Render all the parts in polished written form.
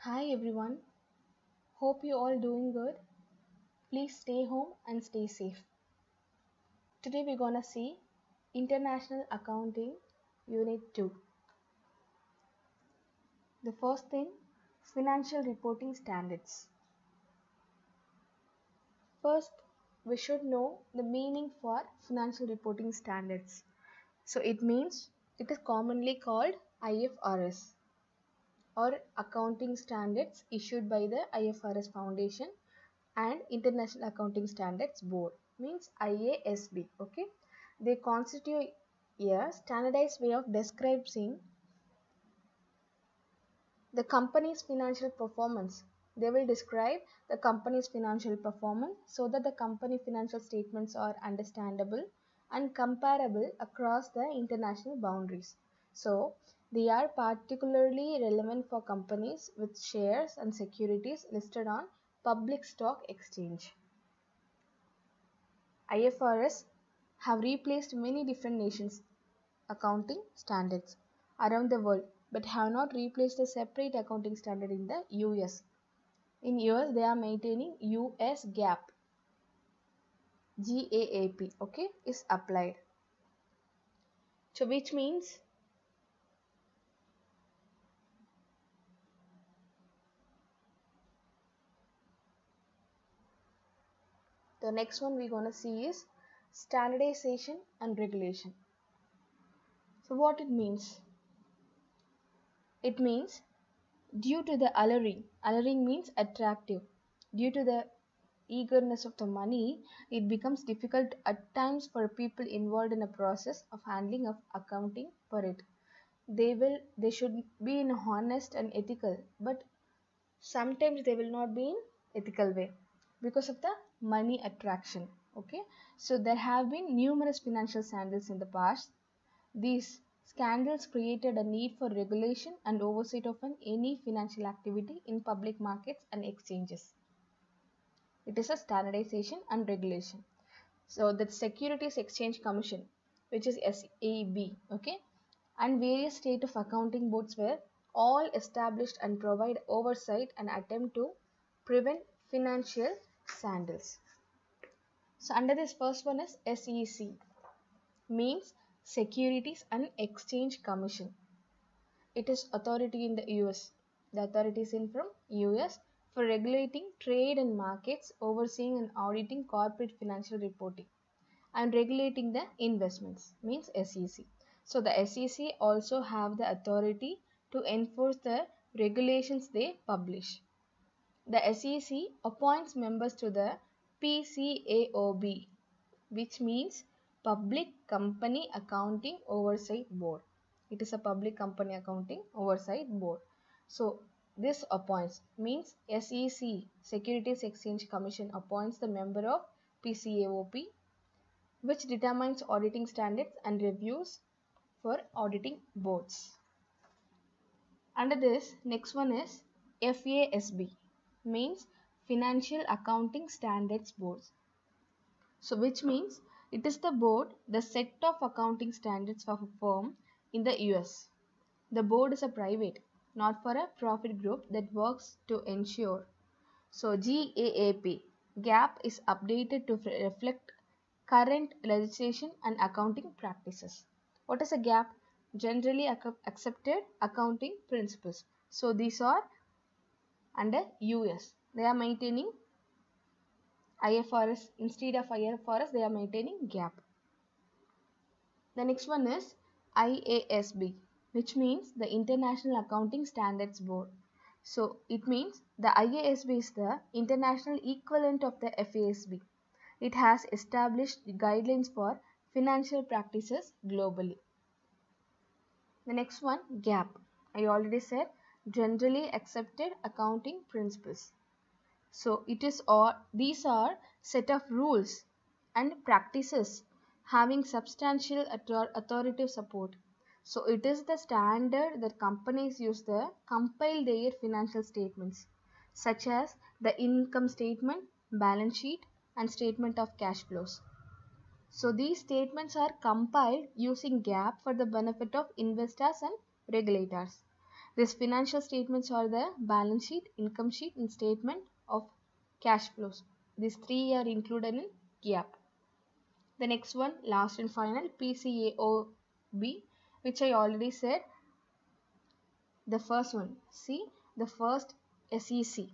Hi everyone, hope you all doing good. Please stay home and stay safe. Today we're gonna see International Accounting Unit 2. The first thing, financial reporting standards. First, we should know the meaning for financial reporting standards. So it means it is commonly called IFRS or accounting standards issued by the IFRS Foundation and International Accounting Standards Board, means IASB. Okay, they constitute a standardized way of describing the company's financial performance. They will describe the company's financial performance so that the company financial statements are understandable and comparable across the international boundaries. So they are particularly relevant for companies with shares and securities listed on public stock exchange. IFRS have replaced many different nations' accounting standards around the world, but have not replaced a separate accounting standard in the US. In US, they are maintaining US GAAP. GAAP, okay, is applied. So which means the next one we're gonna see is standardization and regulation. So what it means? It means due to the alluring means attractive. Due to the eagerness of the money, it becomes difficult at times for people involved in a process of handling of accounting for it. They should be in honest and ethical, but sometimes they will not be in ethical way because of the money attraction. Okay, so there have been numerous financial scandals in the past. These scandals created a need for regulation and oversight of any financial activity in public markets and exchanges. It is a standardization and regulation. So the Securities Exchange Commission, which is SEB, okay, and various state of accounting boards were all established and provide oversight and attempt to prevent financial scandals. So under this first one is SEC, means Securities and Exchange Commission. It is authority in the US. The authority is in from US for regulating trade and markets, overseeing and auditing corporate financial reporting, and regulating the investments, means SEC. So the SEC also have the authority to enforce the regulations they publish. The SEC appoints members to the PCAOB, which means Public Company Accounting Oversight Board. It is a Public Company Accounting Oversight Board. So this appoints means SEC, Securities Exchange Commission, appoints the member of PCAOB, which determines auditing standards and reviews for auditing boards. Under this, next one is FASB, means Financial Accounting Standards Boards. So which means it is the board, the set of accounting standards for a firm in the US. The board is a private, not for a profit group that works to ensure. So GAAP is updated to reflect current legislation and accounting practices. What is a GAAP? Generally accepted accounting principles. So these are under US. They are maintaining IFRS. Instead of IFRS, they are maintaining GAAP. The next one is IASB, which means the International Accounting Standards Board. So it means the IASB is the international equivalent of the FASB. It has established guidelines for financial practices globally. The next one, GAAP. I already said generally accepted accounting principles. So it is all these are set of rules and practices having substantial authoritative support. So it is the standard that companies use to compile their financial statements, such as the income statement, balance sheet, and statement of cash flows. So these statements are compiled using GAAP for the benefit of investors and regulators. These financial statements are the balance sheet, income sheet, and statement of cash flows. These three are included in GAAP. The next one, last and final, PCAOB, which I already said. The first one, see, the first SEC.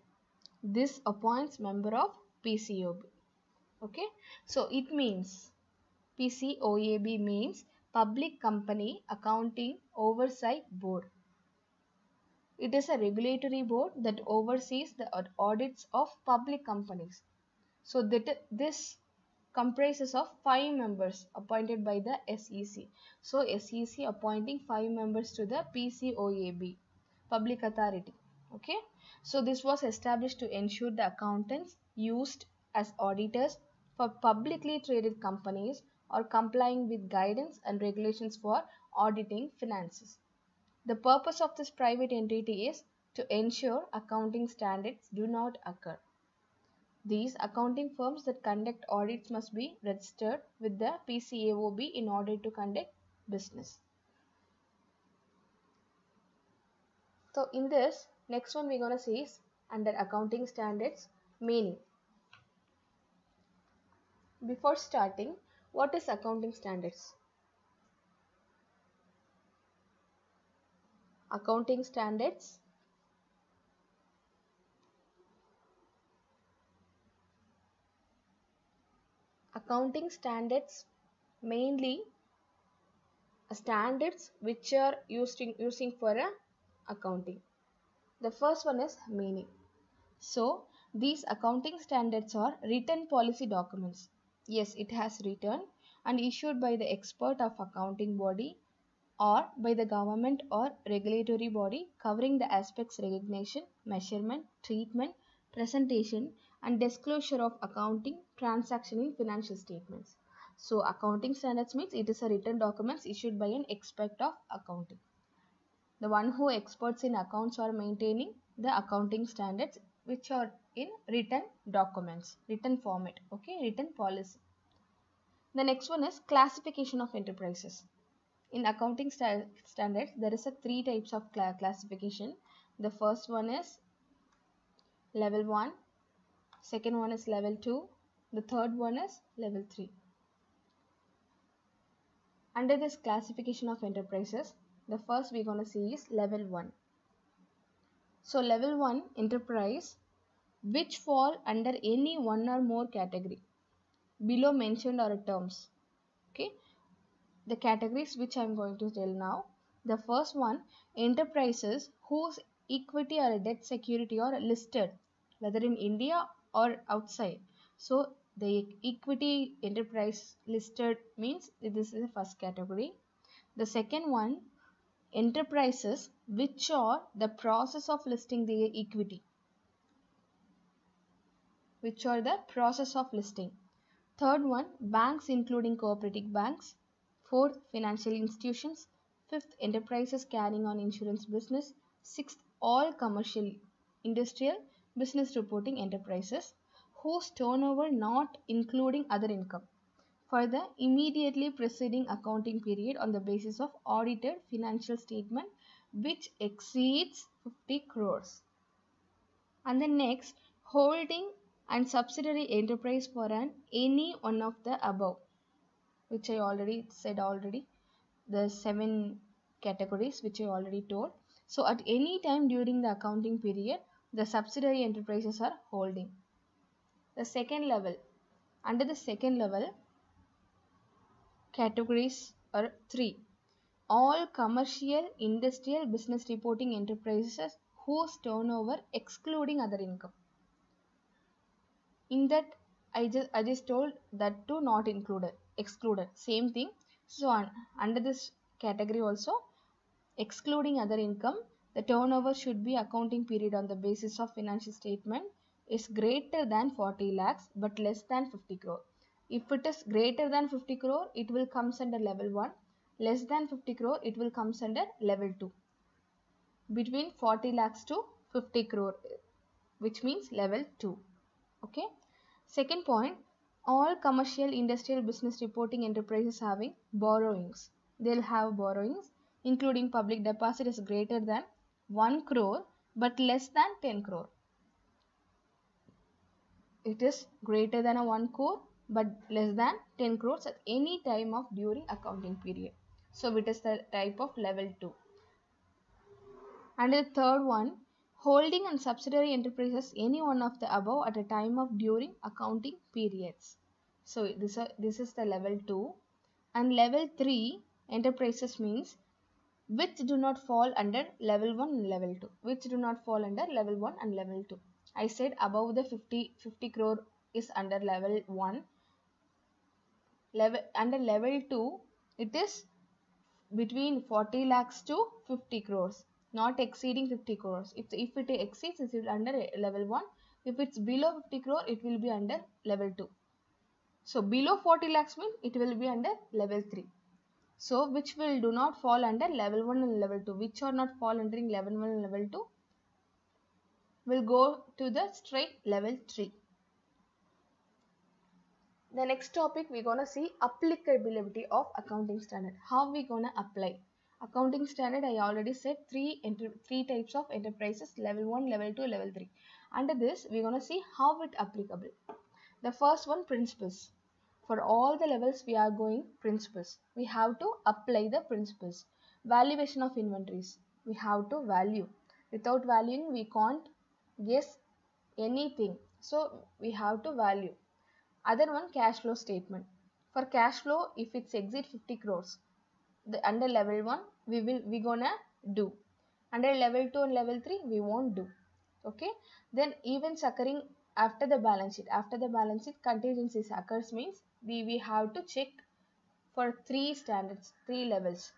This appoints member of PCOB. Okay, so it means PCOAB means Public Company Accounting Oversight Board. It is a regulatory board that oversees the audits of public companies. So this comprises of 5 members appointed by the SEC. So SEC appointing 5 members to the PCOAB, Public Authority. Okay. So this was established to ensure the accountants used as auditors for publicly traded companies are complying with guidance and regulations for auditing finances. The purpose of this private entity is to ensure accounting standards do not occur. These accounting firms that conduct audits must be registered with the PCAOB in order to conduct business. So in this, next one we're going to see is under accounting standards meaning. Before starting, what is accounting standards? Accounting standards mainly standards which are using for accounting. The first one is meaning. So these accounting standards are written policy documents. Yes, it has written and issued by the expert of accounting body or by the government or regulatory body covering the aspects recognition, measurement, treatment, presentation and disclosure of accounting transaction in financial statements. So accounting standards means it is a written documents issued by an expert of accounting. The one who experts in accounts are maintaining the accounting standards which are in written documents, written format, okay, written policy. The next one is classification of enterprises. In accounting standards, there is a 3 types of classification. The first one is level 1, second one is level 2, the third one is level 3. Under this classification of enterprises, the first we're going to see is level 1. So level 1 enterprise which fall under any one or more category below mentioned are terms. Okay, the categories which I am going to tell now. The first one, enterprises whose equity or debt security are listed whether in India or outside. So the equity enterprise listed means this is the first category. The second one, enterprises which are the process of listing their equity, which are the process of listing. Third one, banks including cooperative banks. Fourth, financial institutions. Fifth, enterprises carrying on insurance business. Sixth, all commercial, industrial, business reporting enterprises whose turnover not including other income for the immediately preceding accounting period on the basis of audited financial statement which exceeds 50 crores. And the next, holding and subsidiary enterprise for any one of the above, which I already said the 7 categories which I already told. So at any time during the accounting period, the subsidiary enterprises are holding. The second level, under the second level, categories are 3. All commercial, industrial, business reporting enterprises whose turnover excluding other income. In that, I just told that too not included, excluded, same thing. So under this category also, excluding other income, the turnover should be accounting period on the basis of financial statement is greater than 40 lakhs but less than 50 crore. If it is greater than 50 crore, it will comes under level 1. Less than 50 crore, it will comes under level 2. Between 40 lakhs to 50 crore, which means level 2. Okay. Second point, all commercial, industrial, business reporting enterprises having borrowings. They'll have borrowings including public deposit is greater than 1 crore but less than 10 crore. It is greater than a 1 crore but less than 10 crores at any time of during accounting period. So it is the type of level 2. And the third one, holding and subsidiary enterprises any one of the above at a time of during accounting periods. So this is the level 2. And level 3 enterprises means which do not fall under level 1 and level 2. Which do not fall under level 1 and level 2. I said above the 50 crore is under level 1. Under level 2, it is between 40 lakhs to 50 crores, not exceeding 50 crores. If it exceeds, it will under level 1. If it's below 50 crore, it will be under level 2. So below 40 lakhs means it will be under level 3. So which will do not fall under level 1 and level 2, which are not fall under level 1 and level 2, will go to the straight level 3. The next topic we're gonna see applicability of accounting standard. How we gonna apply accounting standard? I already said three types of enterprises: level 1, level 2, level 3. Under this, we're gonna see how it applicable. The first one, principles. For all the levels we are going principles. We have to apply the principles. Valuation of inventories. We have to value. Without valuing, we can't guess anything. So we have to value. Other one, cash flow statement. For cash flow, if it's exceed 50 crores, under level 1 we gonna do. Under level 2 and level 3 we won't do. Okay. Then events occurring after the balance sheet. After the balance sheet, contingencies occurs means we have to check for 3 standards, 3 levels.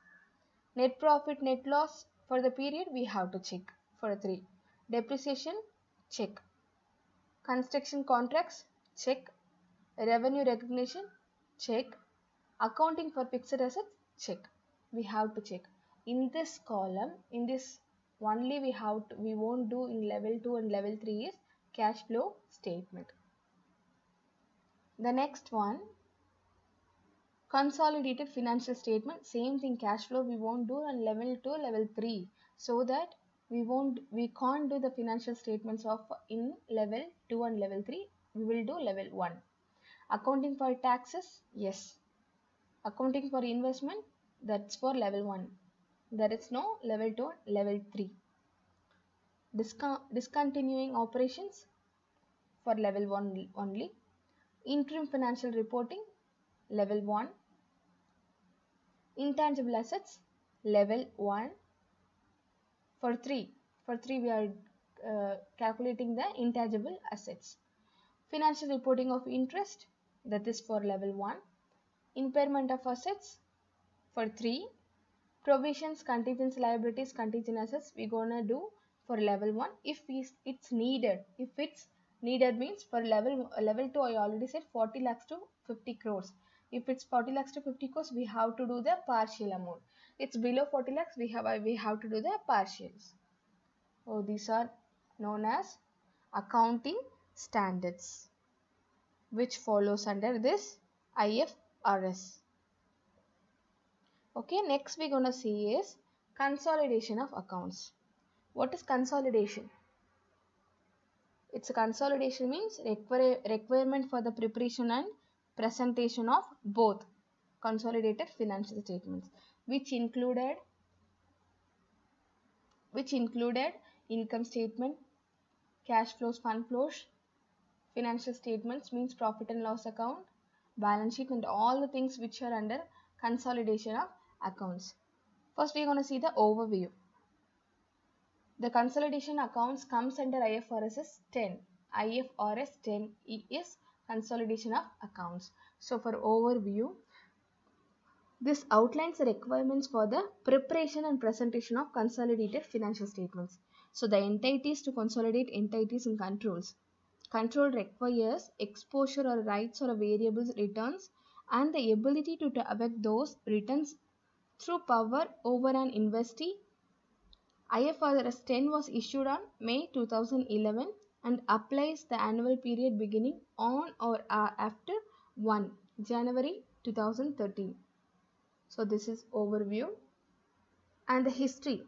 Net profit, net loss for the period we have to check for 3. Depreciation, check. Construction contracts, check. Revenue recognition, check. Accounting for fixed assets, check. We have to check. In this column, in this only we won't do in level 2 and level 3 is cash flow statement. The next one, consolidated financial statement. Same thing, cash flow we won't do on level 2, level 3. So that we can't do the financial statements of in level 2 and level 3. We will do level 1. Accounting for taxes, yes. Accounting for investment, that's for level 1. There is no level 2, level 3. Discontinuing operations for level 1 only. Interim financial reporting, level 1. Intangible assets, level 1. For 3 we are calculating the intangible assets. Financial reporting of interest, that is for level 1. Impairment of assets for 3. Provisions, contingent liabilities, contingent assets we gonna do for level 1 if it's needed. If it's needed means for level 2 I already said 40 lakhs to 50 crores. If it's 40 lakhs to 50 crores, we have to do the partial amount. It's below 40 lakhs, we have to do the partials. So these are known as accounting standards, which follows under this IFRS. Okay, next we're gonna see is consolidation of accounts. What is consolidation? It's a consolidation means requirement for the preparation and presentation of both consolidated financial statements, which included income statement, cash flows, fund flows, financial statements means profit and loss account, balance sheet, and all the things which are under consolidation of accounts. First we are going to see the overview. The consolidation accounts comes under IFRS 10. IFRS 10 is consolidation of accounts. So for overview, this outlines the requirements for the preparation and presentation of consolidated financial statements. So the entities to consolidate entities and controls. Control requires exposure or rights or variables returns and the ability to affect those returns through power over an investee. IFRS 10 was issued on May 2011 and applies the annual period beginning on or after 1 January 2013. So this is overview and the history.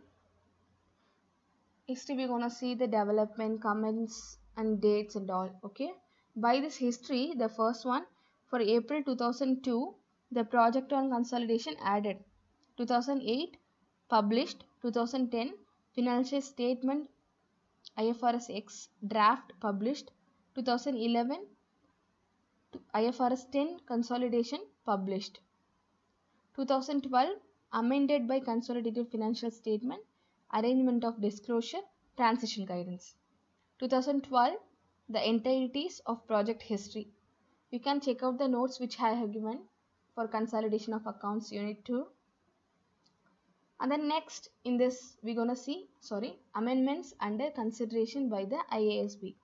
history we're gonna see the development, comments and dates and all. Okay, by this history, the first one for April 2002, the project on consolidation added. 2008 published. 2010 financial statement IFRS X draft published. 2011 IFRS 10 consolidation published. 2012 amended by consolidated financial statement, arrangement of disclosure, transition guidance. 2012 the entities of project history. You can check out the notes which I have given for consolidation of accounts unit 2. And then next in this we're gonna see amendments under consideration by the IASB.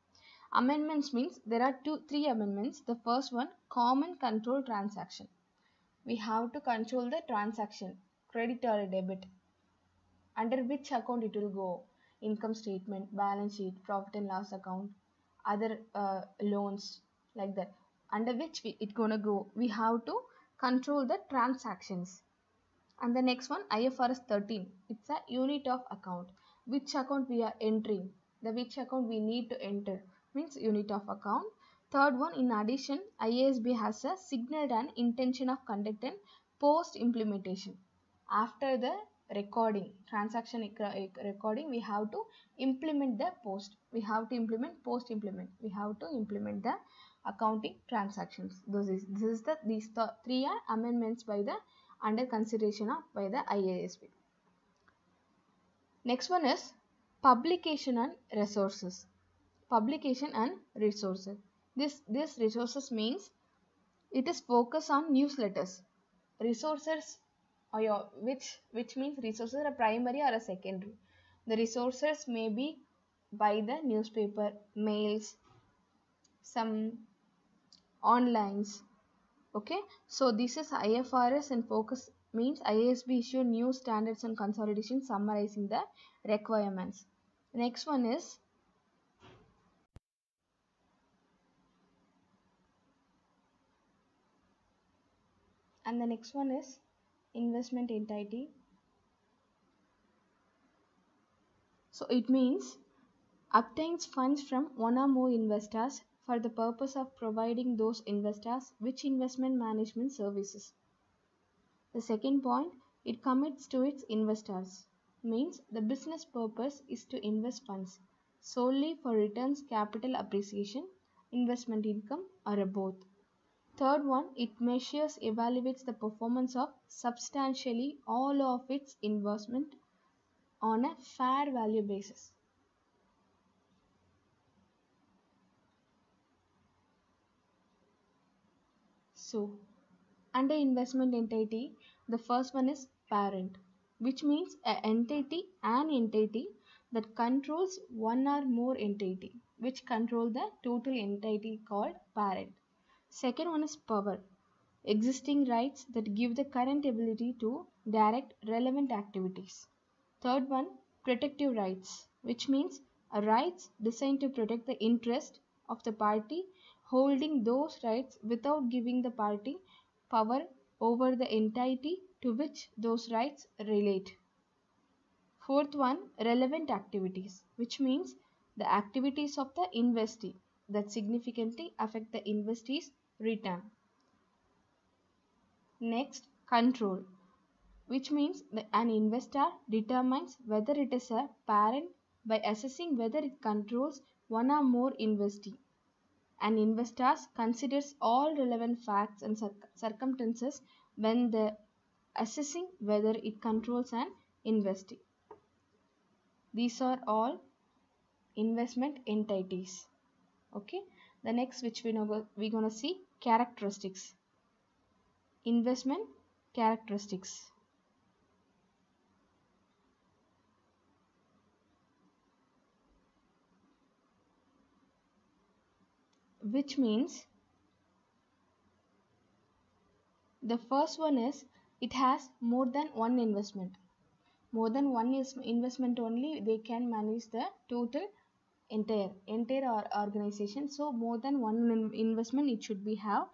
Amendments means there are three amendments. The first one, common control transaction. We have to control the transaction, credit or debit, under which account it will go. Income statement, balance sheet, profit and loss account, other loans, like that. Under which it gonna go. We have to control the transactions. And the next one, IFRS 13. It's a unit of account. Which account we are entering, the which account we need to enter, means unit of account. Third one, in addition, IASB has a signaled an intention of conduct and post implementation. After the recording, transaction recording, we have to implement the post. We have to implement post implement. We have to implement the accounting transactions. These three are amendments by the under consideration of by the IASB. Next one is publication and resources. Publication and resources. This resources means it is focused on newsletters. Resources or which means resources are primary or a secondary. The resources may be by the newspaper, mails, some onlines. Okay, so this is IFRS and focus means IASB issue new standards on consolidation summarizing the requirements. Next one is investment entity. So it means obtains funds from one or more investors for the purpose of providing those investors which investment management services. The second point, it commits to its investors, means the business purpose is to invest funds solely for returns, capital appreciation, investment income, or both. Third one, it measures, evaluates the performance of substantially all of its investment on a fair value basis. So, under investment entity, the first one is parent, which means an entity that controls one or more entity, which control the total entity called parent. Second one is power, existing rights that give the current ability to direct relevant activities. Third one, protective rights, which means a rights designed to protect the interest of the party holding those rights without giving the party power over the entity to which those rights relate. Fourth one, relevant activities, which means the activities of the investee that significantly affect the investee's return. Next, control, which means that an investor determines whether it is a parent by assessing whether it controls one or more investee. An investor considers all relevant facts and circumstances when the assessing whether it controls an investee. These are all investment entities. Okay, the next which we're gonna see, characteristics. Investment characteristics. Which means the first one is it has more than one investment. More than one is investment only they can manage the total entire organization. So more than one investment it should be have.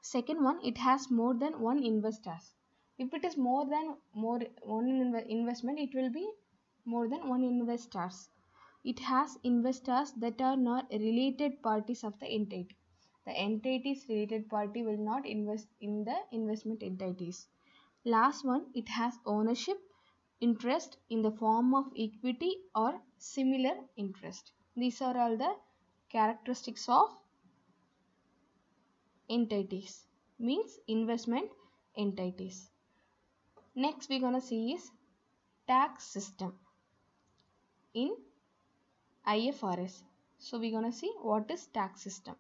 Second one, it has more than one investors. If it is more than one investment, it will be more than one investors. it has investors that are not related parties of the entity. The entity's related party will not invest in the investment entities. Last one, it has ownership interest in the form of equity or similar interest. These are all the characteristics of entities, means investment entities. Next we're gonna see is tax system in IFRS. So we're gonna see what is tax system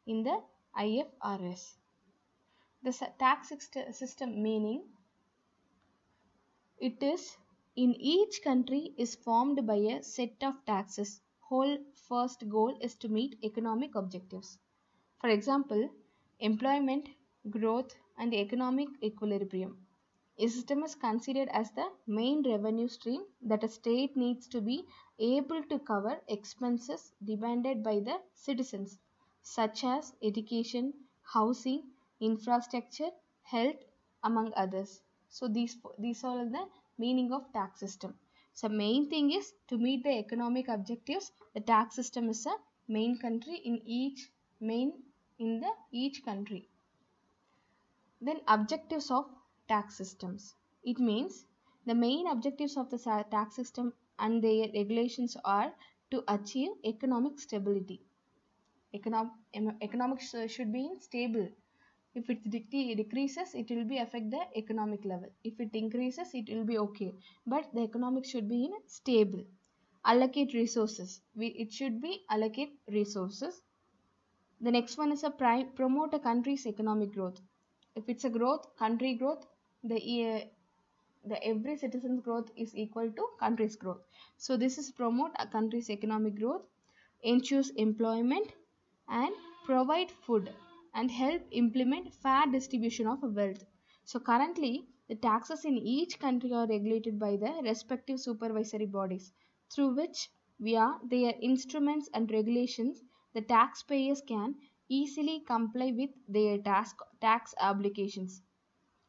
in the IFRS. The tax system meaning it is in each country is formed by a set of taxes. Whole first goal is to meet economic objectives. For example, employment, growth, and economic equilibrium. A system is considered as the main revenue stream that a state needs to be able to cover expenses demanded by the citizens, such as education, housing, infrastructure, health, among others. So these are the meaning of tax system. So main thing is to meet the economic objectives. The tax system is a main country in each country. Then objectives of tax systems. It means the main objectives of the tax system and their regulations are to achieve economic stability. Economics should be stable. If it decreases, it will be affect the economic level. If it increases, it will be okay. But the economics should be in stable. Allocate resources. It should be allocate resources. The next one is promote a country's economic growth. If it's a country growth, the every citizen's growth is equal to country's growth. So this is promote a country's economic growth, ensures employment, and provide food and help implement fair distribution of wealth. So currently, the taxes in each country are regulated by the respective supervisory bodies, through which via their instruments and regulations, the taxpayers can easily comply with their tax obligations.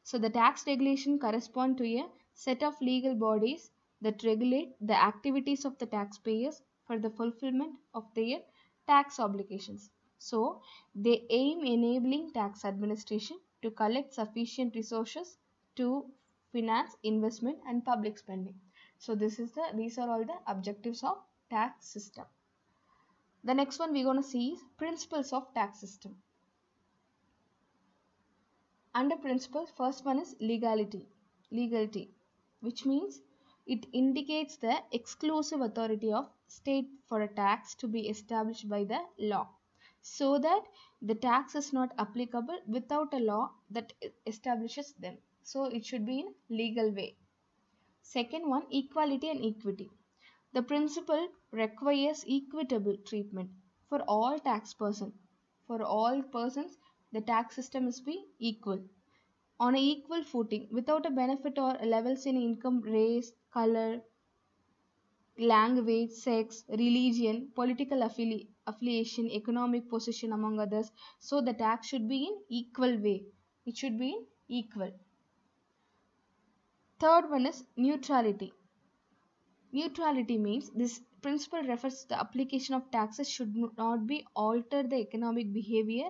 So the tax regulation correspond to a set of legal bodies that regulate the activities of the taxpayers for the fulfillment of their tax obligations. So they aim enabling tax administration to collect sufficient resources to finance investment and public spending. So these are all the objectives of tax system. The next one we're going to see is principles of tax system. Under principle, first one is legality, which means it indicates the exclusive authority of state for a tax to be established by the law, so that the tax is not applicable without a law that establishes them. So it should be in legal way. Second one, equality and equity. The principle requires equitable treatment for all tax persons. For all persons, the tax system must be equal, on an equal footing, without a benefit or levels in income, race, color, language, sex, religion, political affiliation, economic position, among others. So the tax should be in equal way. It should be in equal. Third one is neutrality. Neutrality means this principle refers to the application of taxes should not be alter the economic behavior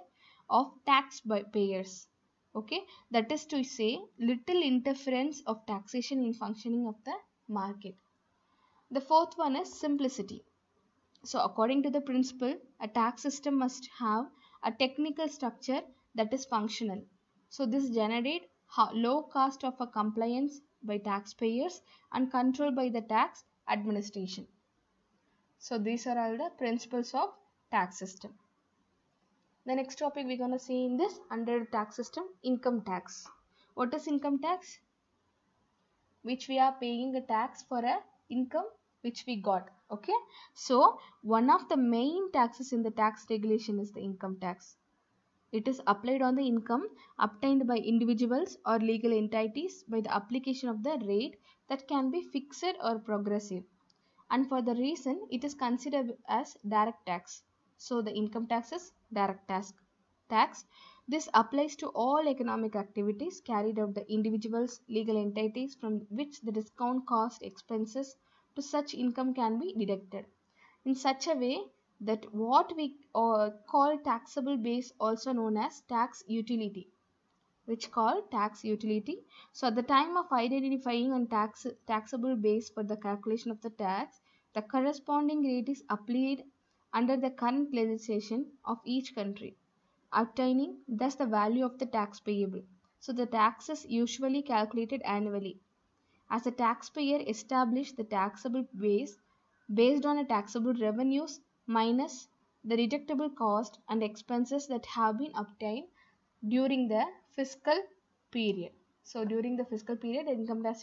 of taxpayers. Okay, that is to say, little interference of taxation in functioning of the market. The fourth one is simplicity. So according to the principle, a tax system must have a technical structure that is functional. So this generate low cost of a compliance by taxpayers and control by the tax administration. So these are all the principles of tax system. The next topic we're going to see in this under tax system, income tax. What is income tax? Which we are paying a tax for a income which we got. Okay, so one of the main taxes in the tax regulation is the income tax. It is applied on the income obtained by individuals or legal entities by the application of the rate that can be fixed or progressive, and for the reason it is considered as direct tax. So the income tax is direct tax. This applies to all economic activities carried out by individuals, legal entities from which the discount cost expenses to such income can be deducted. in such a way that what we call taxable base, also known as tax utility, which called tax utility. So at the time of identifying a taxable base for the calculation of the tax, the corresponding rate is applied under the current legislation of each country, obtaining thus the value of the tax payable. So the tax is usually calculated annually. As a taxpayer, establish the taxable base based on a taxable revenues minus the deductible cost and expenses that have been obtained during the fiscal period. So during the fiscal period, income tax